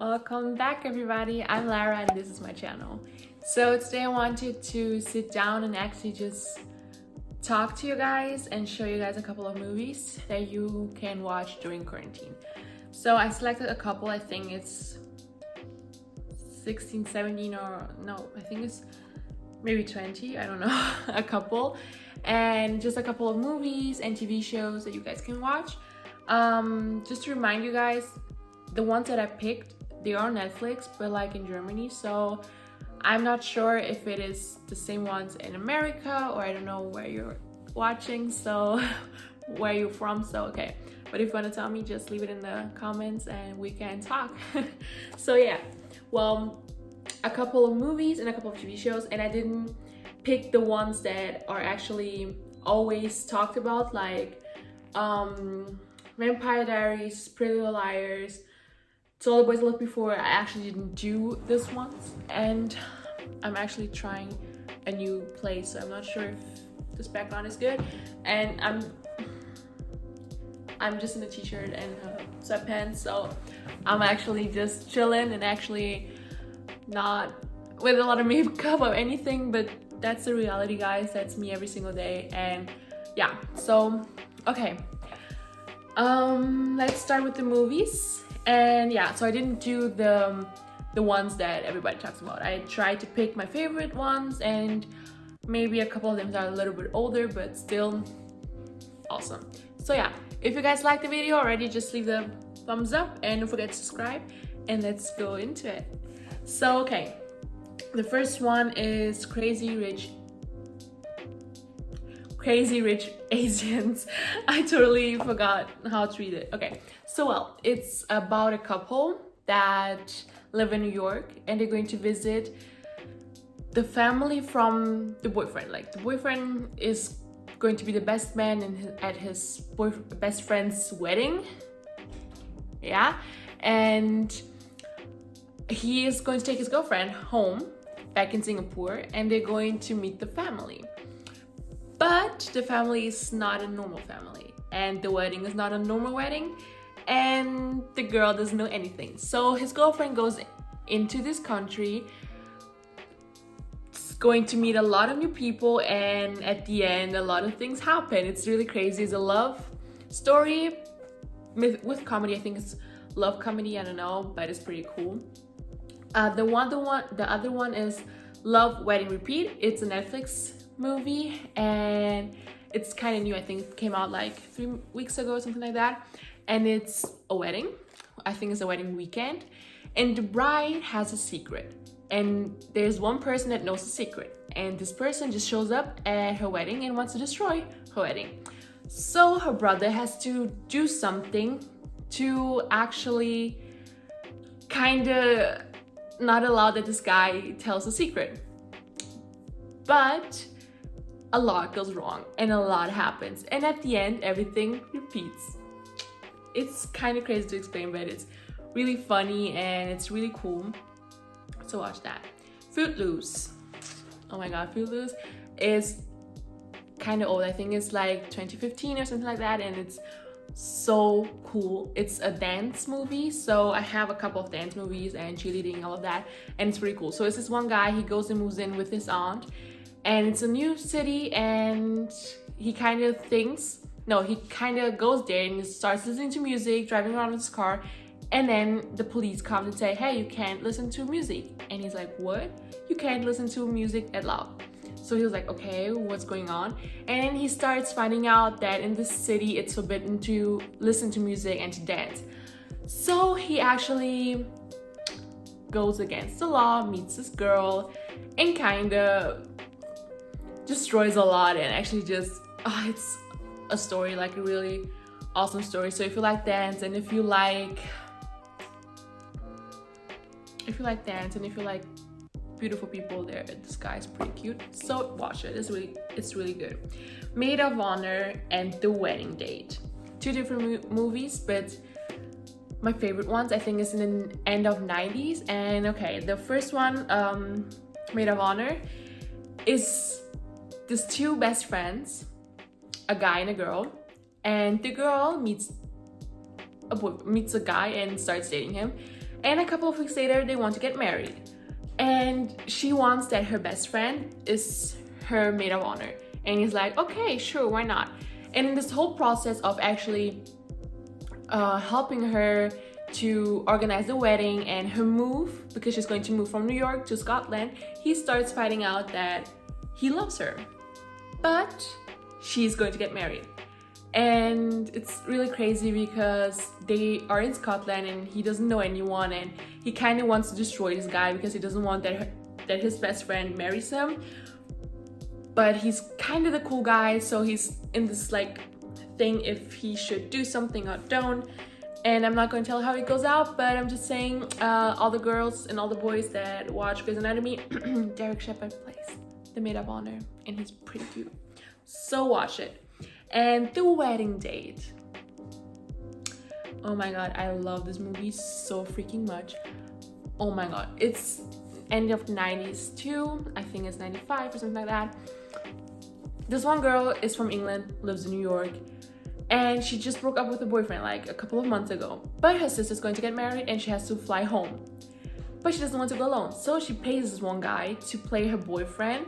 Welcome back everybody, I'm Lara and this is my channel. So today I wanted to sit down and actually just talk to you guys and show you guys a couple of movies that you can watch during quarantine. So I selected a couple, I think it's 16, 17 or no, I think it's maybe 20, I don't know, a couple. And just a couple of movies and TV shows that you guys can watch. Just to remind you guys, the ones that I picked, they are on Netflix, but like in Germany, so I'm not sure if it is the same ones in America, or I don't know where you're watching, so where you're from, so okay. But if you want to tell me, just leave it in the comments and we can talk. So yeah, well, a couple of movies and a couple of TV shows, and I didn't pick the ones that are actually always talked about, like Vampire Diaries, Pretty Little Liars, So All the Boys I Loved Before. I actually didn't do this once, and I'm actually trying a new place, so I'm not sure if this background is good. And I'm just in a t-shirt and sweatpants, so I'm actually just chilling and actually not with a lot of makeup or anything, but that's the reality, guys. That's me every single day. And yeah, so okay, let's start with the movies. And yeah, so I didn't do the ones that everybody talks about. I tried to pick my favorite ones, and maybe a couple of them are a little bit older, but still awesome. So yeah, if you guys like the video already, just leave the thumbs up and don't forget to subscribe, and let's go into it. So okay, the first one is Crazy Rich Asians. I totally forgot how to read it. Okay, so well, it's about a couple that live in New York, and they're going to visit the family from the boyfriend. Like, the boyfriend is going to be the best man at his best friend's wedding. Yeah, and he is going to take his girlfriend home back in Singapore, and they're going to meet the family. But the family is not a normal family, and the wedding is not a normal wedding, and the girl doesn't know anything. So his girlfriend goes into this country, going to meet a lot of new people, and at the end a lot of things happen. It's really crazy. It's a love story with comedy. I think it's love comedy, I don't know, but it's pretty cool. The other one is Love, Wedding, Repeat. It's a Netflix movie, and it's kind of new. I think it came out like 3 weeks ago or something like that, and it's a wedding. I think it's a wedding weekend, and the bride has a secret, and there's one person that knows the secret, and this person just shows up at her wedding and wants to destroy her wedding. So her brother has to do something to actually kind of not allow that this guy tells the secret. But a lot goes wrong and a lot happens, and at the end everything repeats. It's kind of crazy to explain, but it's really funny and it's really cool, so watch that. Footloose. Oh my god, Footloose is kind of old. I think it's like 2015 or something like that, and it's so cool. It's a dance movie, so I have a couple of dance movies and cheerleading, all of that, and it's pretty cool. So it's this one guy, he goes and moves in with his aunt, and it's a new city, and he kind of goes there and starts listening to music, driving around with his car, and then the police come and say, hey, you can't listen to music. And he's like, what? You can't listen to music that loud. So he was like, okay, what's going on? And then he starts finding out that in this city it's forbidden to listen to music and to dance. So he actually goes against the law, meets this girl, and kind of destroys a lot, and actually just it's a story, like a really awesome story. So if you like dance, and if you like dance, and if you like beautiful people, there, this guy is pretty cute, so watch it. It's really good. Maid of Honor and The Wedding Date, two different movies, but my favorite ones. I think it's in the end of 90s. And okay, the first one, Maid of Honor, is these two best friends, a guy and a girl, and the girl meets a guy and starts dating him, And a couple of weeks later, they want to get married. And she wants that her best friend is her maid of honor. And he's like, okay, sure, why not? And in this whole process of actually helping her to organize the wedding and her move, because she's going to move from New York to Scotland, he starts finding out that he loves her, but she's going to get married. And it's really crazy because they are in Scotland and he doesn't know anyone, and he kind of wants to destroy this guy because he doesn't want that his best friend marries him. But he's kind of the cool guy, so he's in this like thing if he should do something or don't. And I'm not going to tell how it goes out, but I'm just saying, all the girls and all the boys that watch Grey's Anatomy, Derek Shepherd plays the maid of honor, and he's pretty cute. So watch it. And the wedding date. Oh my god, I love this movie so freaking much. Oh my god, it's end of the 90s too. I think it's 95 or something like that. This one girl is from England, lives in New York, and she just broke up with her boyfriend like a couple of months ago. But her sister's going to get married and she has to fly home. But she doesn't want to go alone, so she pays this one guy to play her boyfriend.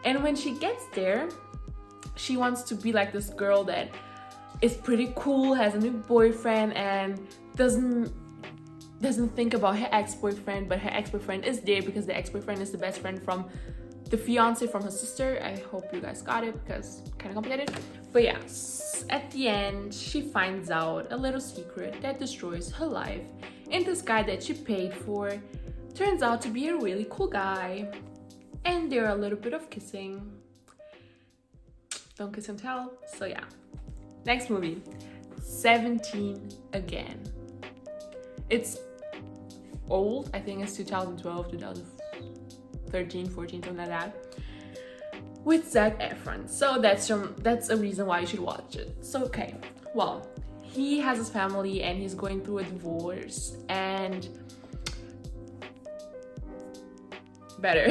And when she gets there, she wants to be like this girl that is pretty cool, has a new boyfriend, and doesn't think about her ex-boyfriend, but her ex-boyfriend is there because the ex-boyfriend is the best friend from the fiance from her sister. I hope you guys got it because kind of complicated. But yeah, at the end, she finds out a little secret that destroys her life. And this guy that she paid for turns out to be a really cool guy. And there are a little bit of kissing. Don't kiss and tell. So yeah. Next movie, 17 Again. It's old. I think it's 2012, 2013, 14, something like that. With Zac Efron. So that's a reason why you should watch it. So okay, well, he has his family and he's going through a divorce and better.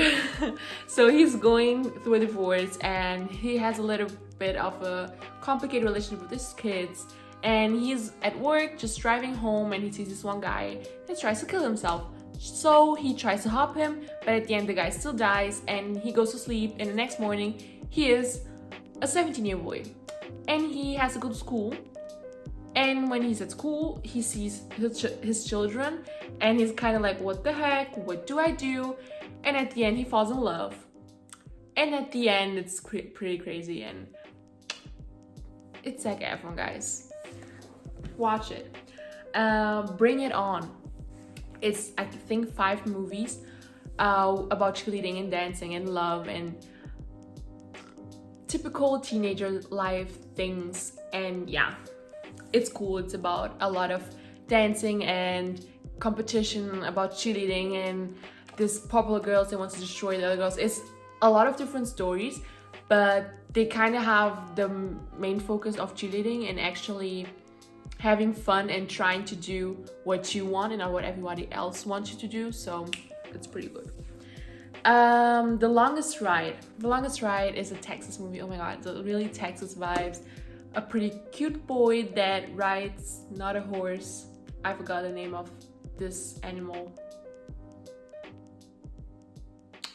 So he's going through a divorce and he has a little bit of a complicated relationship with his kids, and he's at work just driving home and he sees this one guy that tries to kill himself. So he tries to help him, but at the end the guy still dies and he goes to sleep, and the next morning he is a 17-year-old boy and he has to go to school. And when he's at school, he sees his children and he's kind of like, what the heck, what do I do? And at the end he falls in love, and at the end it's pretty crazy, and it's Zac Efron, guys. Watch it. Bring It On. It's, I think, 5 movies about cheerleading and dancing and love and typical teenager life things. And yeah, it's cool. It's about a lot of dancing and competition, about cheerleading and this popular girls that wants to destroy the other girls. It's a lot of different stories, but they kind of have the main focus of cheerleading and actually having fun and trying to do what you want and not what everybody else wants you to do. So it's pretty good. The Longest Ride. The Longest Ride is a Texas movie. Oh my god, it's really Texas vibes. A pretty cute boy that rides not a horse. I forgot the name of this animal.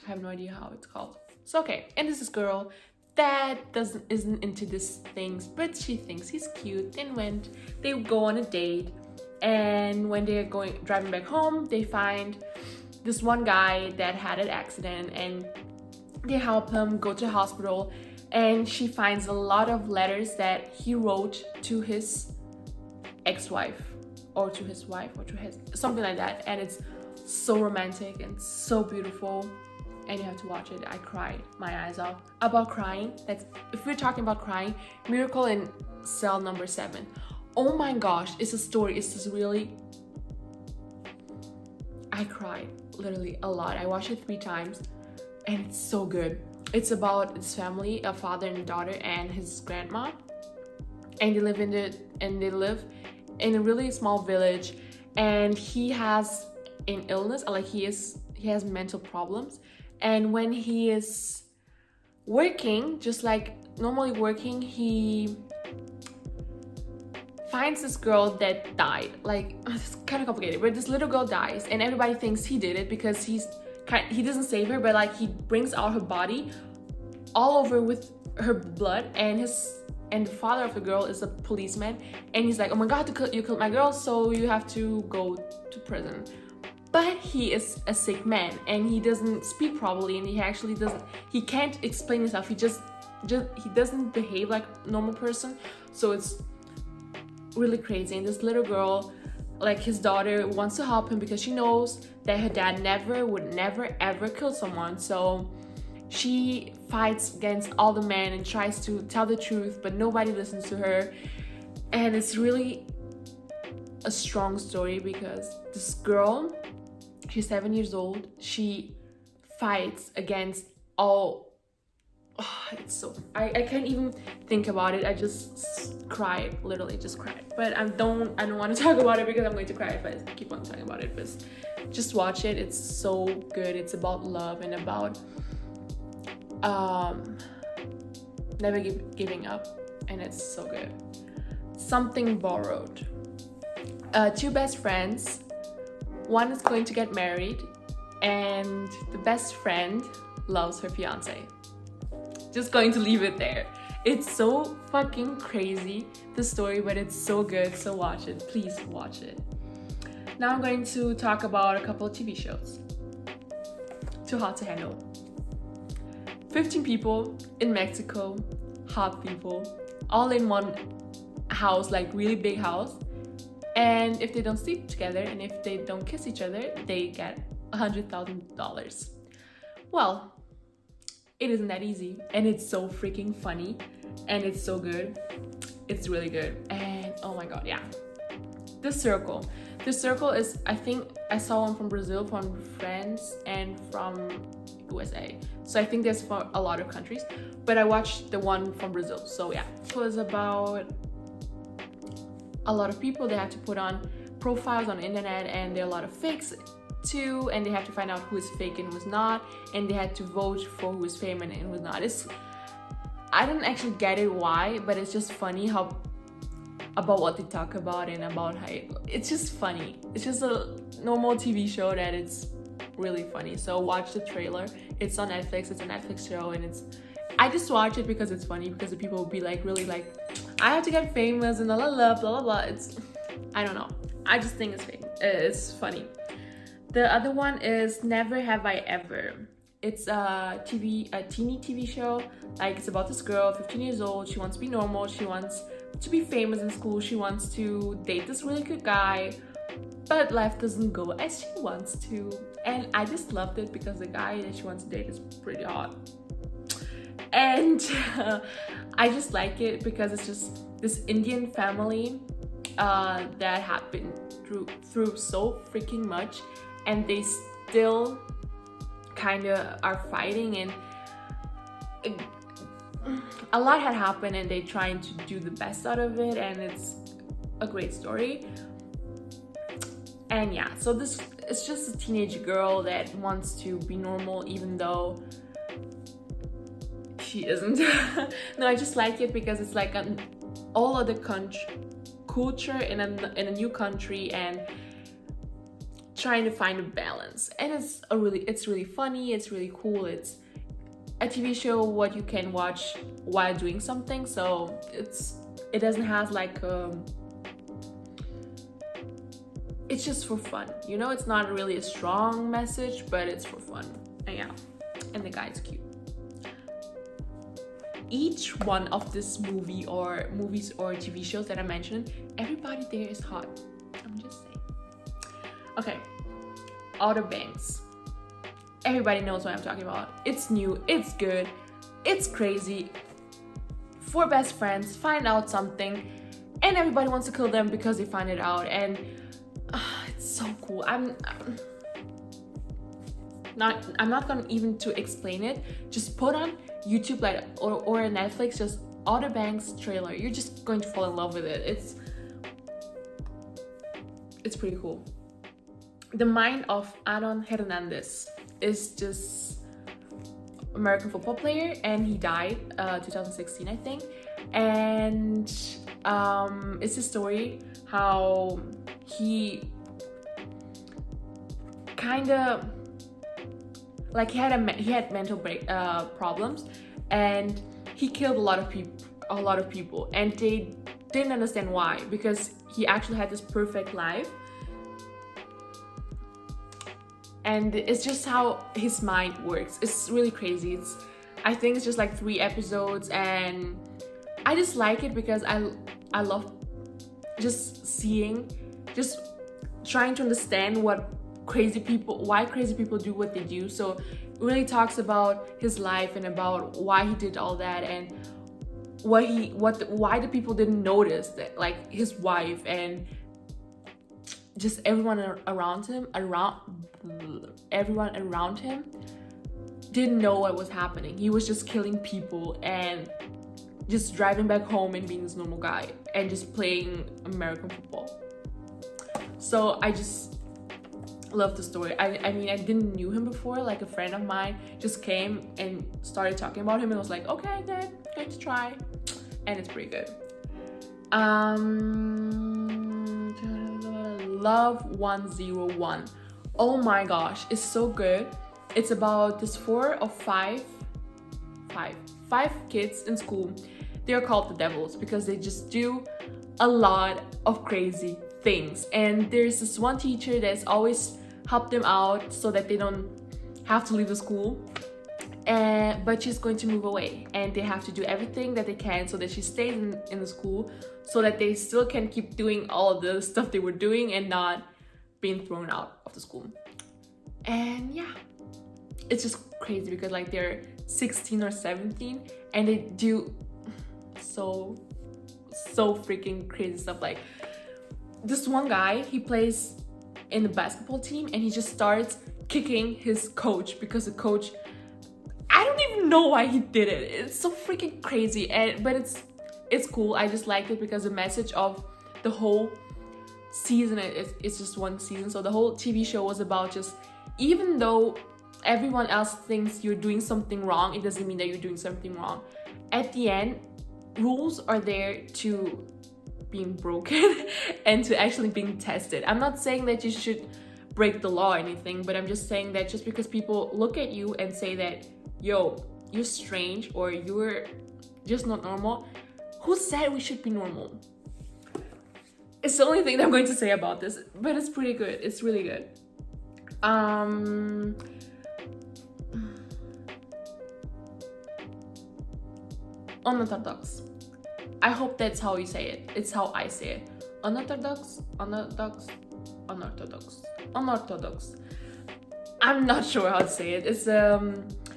I have no idea how it's called. So okay, and this is girl that isn't into these things, but she thinks he's cute. And when they go on a date, and when they're driving back home, they find this one guy that had an accident, and they help him go to the hospital. And she finds a lot of letters that he wrote to his ex-wife, or to his wife, or to his something like that. And it's so romantic and so beautiful. And you have to watch it. I cried my eyes out about crying. That's, if we're talking about crying, Miracle in Cell Number 7. Oh my gosh, it's a story. It's just really, I cried literally a lot. I watched it 3 times and it's so good. It's about his family, a father and a daughter and his grandma, and they live in a really small village, and he has an illness, like he has mental problems. And when he is working, just like normally working, he finds this girl that died. Like, it's kind of complicated, but this little girl dies, and everybody thinks he did it because he doesn't save her, but like he brings out her body all over with her blood, and the father of the girl is a policeman, and he's like, oh my god, you killed my girl, so you have to go to prison. But he is a sick man, and he doesn't speak properly, and he can't explain himself. He doesn't behave like a normal person, so it's really crazy. And this little girl, like his daughter, wants to help him because she knows that her dad would never ever kill someone. So she fights against all the men and tries to tell the truth, but nobody listens to her. And it's really a strong story because this girl, she's 7 years old, she fights against all. It's so, I can't even think about it. I just cried, literally just cried. But I don't want to talk about it because I'm going to cry if I keep on talking about it. But just watch it. It's so good. It's about love and about never giving up, and it's so good. Something Borrowed. Two best friends. One is going to get married, and the best friend loves her fiance. Just going to leave it there. It's so fucking crazy, the story, but it's so good, so watch it. Please watch it. Now I'm going to talk about a couple of TV shows. Too Hot to Handle. 15 people in Mexico, hot people, all in one house, like really big house. And if they don't sleep together and if they don't kiss each other, they get $100,000. Well, it isn't that easy, and it's so freaking funny, and it's so good. It's really good, and oh my god, yeah. The Circle. The Circle is, I think I saw one from Brazil, from France, and from USA. So I think there's for a lot of countries, but I watched the one from Brazil. So yeah, it was about a lot of people. They have to put on profiles on the internet, and there are a lot of fakes too, and they have to find out who is fake and who's not, and they had to vote for who is famous and who's not. I don't actually get it why, but it's just funny how about what they talk about and about how it's just funny. It's just a normal TV show that it's really funny. So watch the trailer. It's on Netflix. It's a Netflix show, and I just watch it because it's funny, because the people will be like really like, I have to get famous and blah blah blah blah. I don't know. I just think it's funny. The other one is Never Have I Ever. It's a teeny TV show. Like, it's about this girl, 15 years old. She wants to be normal. She wants to be famous in school. She wants to date this really good guy, but life doesn't go as she wants to. And I just loved it because the guy that she wants to date is pretty hot. And I just like it because it's just this Indian family that have been through so freaking much, and they still kind of are fighting, and a lot had happened, and they're trying to do the best out of it, and it's a great story. And yeah, so it's just a teenage girl that wants to be normal even though she isn't. No, I just like it because it's like an all other culture in a new country, and trying to find a balance. And it's really funny, it's really cool. It's a TV show what you can watch while doing something, so it doesn't have like it's just for fun, you know. It's not really a strong message, but it's for fun. And yeah, and the guy's cute. Each one of this movies or TV shows that I mentioned, everybody there is hot. I'm just saying. Okay, Outer Banks. Everybody knows what I'm talking about. It's new, it's good, it's crazy. 4 best friends find out something, and everybody wants to kill them because they find it out, and it's so cool. I'm not gonna even to explain it. Just put on YouTube like or a Netflix, just Outer Banks trailer. You're just going to fall in love with it. It's pretty cool. The Mind of Aaron Hernandez is just American football player, and he died 2016, I think. And it's a story how he kind of like he had mental problems, and he killed a lot of people, and they didn't understand why, because he actually had this perfect life. And it's just how his mind works. It's really crazy. I think it's just like 3 episodes, and I just like it because I love just trying to understand why crazy people do what they do. So it really talks about his life and about why he did all that, and why the people didn't notice that, like his wife and just everyone around him didn't know what was happening. He was just killing people and just driving back home and being this normal guy and just playing American football. So I just love the story. I mean, I didn't knew him before. Like, a friend of mine just came and started talking about him, and I was like, okay, good to try. And it's pretty good. Love 101. Oh my gosh, it's so good. It's about this 4 or 5 kids in school. They're called the devils because they just do a lot of crazy things. And there's this one teacher that's always helped them out so that they don't have to leave the school. But she's going to move away, and they have to do everything that they can so that she stays in the school, so that they still can keep doing all of the stuff they were doing and not being thrown out of the school. And yeah, it's just crazy because like they're 16 or 17 and they do so freaking crazy stuff. Like, this one guy, he plays in the basketball team, and he just starts kicking his coach because the coach, I don't even know why he did it. It's so freaking crazy, but it's cool. I just liked it because the message of the whole season, it's just one season, so the whole TV show was about just, even though everyone else thinks you're doing something wrong, it doesn't mean that you're doing something wrong. At the end, rules are there to being broken and to actually being tested. I'm not saying that you should break the law or anything, but I'm just saying that just because people look at you and say that, yo, you're strange or you're just not normal, who said we should be normal? It's the only thing that I'm going to say about this, but it's pretty good. It's really good. Unorthodox. I hope that's how you say it. It's how I say it. Unorthodox. I'm not sure how to say it. It's a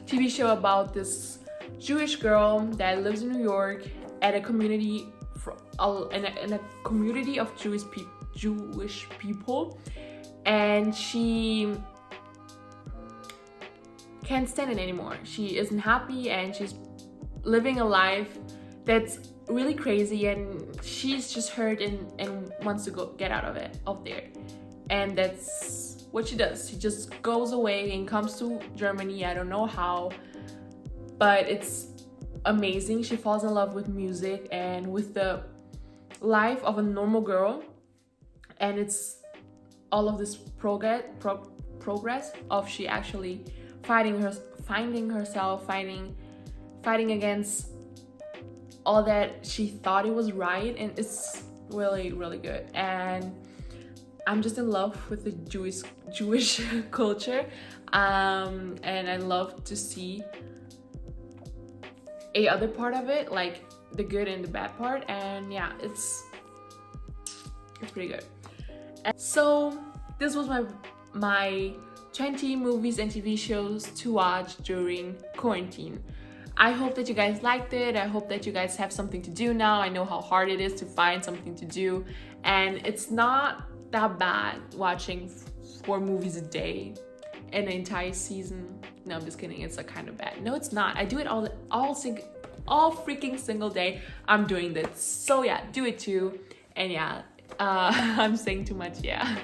TV show about this Jewish girl that lives in New York at a community in a community of Jewish people, and she can't stand it anymore. She isn't happy, and she's living a life that's really crazy, and she's just hurt and wants to get out of there. And that's what she does. She just goes away and comes to Germany. I don't know how, but it's amazing. She falls in love with music and with the life of a normal girl, and it's all of this progress of she actually finding herself, fighting against all that she thought it was right. And it's really, really good. And I'm just in love with the Jewish culture, and I love to see a other part of it, like the good and the bad part. And yeah, it's pretty good. And so this was my 20 movies and TV shows to watch during quarantine. I hope that you guys liked it. I hope that you guys have something to do now. I know how hard it is to find something to do, and it's not that bad watching 4 movies a day in an entire season. No, I'm just kidding. It's like kind of bad. No, it's not. I do it all freaking single day. I'm doing this. So yeah, do it too. And yeah, I'm saying too much, yeah.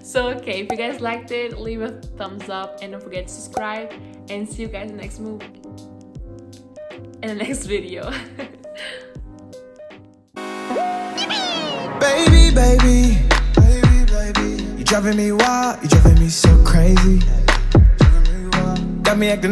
So okay, if you guys liked it, leave a thumbs up and don't forget to subscribe, and see you guys in the next video. Baby, baby, you driving me wild, you driving me so crazy. Got me acting